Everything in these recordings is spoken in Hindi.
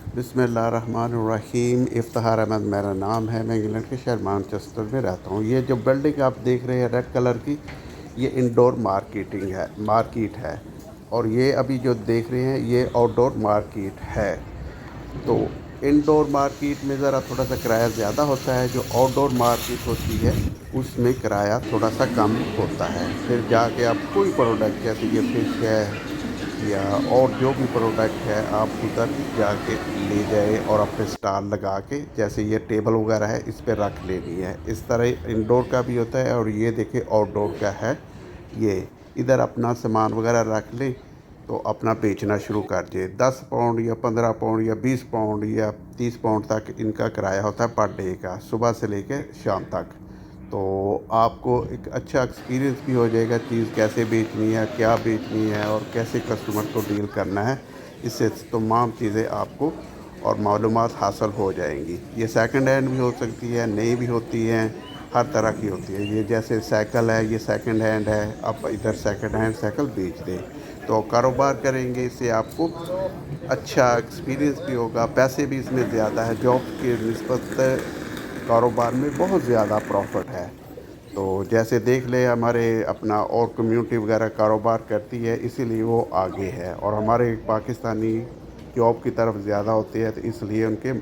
बिस्मिल्लाहिर्रहमानिर्रहीम। इफ्तिखार अहमद मेरा नाम है। मैं इंग्लैंड के शहर मैनचेस्टर में रहता हूँ। ये जो बिल्डिंग आप देख रहे हैं रेड कलर की, ये इंडोर मार्केट है। और ये अभी जो देख रहे हैं ये आउटडोर मार्केट है। तो इनडोर मार्केट में ज़रा थोड़ा सा किराया ज़्यादा होता है। जो आउटडोर मार्केट होती है उसमें किराया थोड़ा सा कम होता है। फिर जाके आप कोई प्रोडक्ट जैसे ये फ़िश है या और जो भी प्रोडक्ट है आप उधर जाके ले जाए और अपने स्टॉल लगा के, जैसे ये टेबल वगैरह है इस पे रख लेनी है। इस तरह इंडोर का भी होता है और ये देखिए आउटडोर का है। ये इधर अपना सामान वगैरह रख ले तो अपना बेचना शुरू कर दिए। 10 पाउंड या 15 पाउंड या 20 पाउंड या 30 पाउंड तक इनका किराया होता है पर डे का, सुबह से लेकर शाम तक। तो आपको एक अच्छा एक्सपीरियंस भी हो जाएगा, चीज़ कैसे बेचनी है, क्या बेचनी है और कैसे कस्टमर को डील करना है। इससे तमाम चीज़ें आपको और मालूमात हासिल हो जाएंगी। ये सेकंड हैंड भी हो सकती है, नई भी होती हैं, हर तरह की होती है। ये जैसे साइकिल है, ये सेकंड हैंड है, आप इधर सेकंड हैंड साइकिल बेच दें तो कारोबार करेंगे। इससे आपको अच्छा एक्सपीरियंस भी होगा, पैसे भी इसमें ज़्यादा है। जॉब के निस्बत कारोबार में बहुत ज़्यादा प्रॉफिट है। तो जैसे देख ले हमारे अपना और कम्युनिटी वगैरह कारोबार करती है इसीलिए वो आगे है, और हमारे पाकिस्तानी जॉब की तरफ ज़्यादा होते हैं तो इसलिए उनके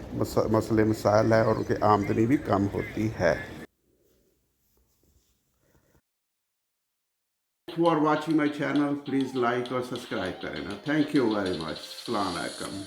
मसले मसाइल है और उनकी आमदनी भी कम होती है। For watching my channel, please like और सब्सक्राइब करें ना। Thank you very much. अस्सलाम वालेकुम।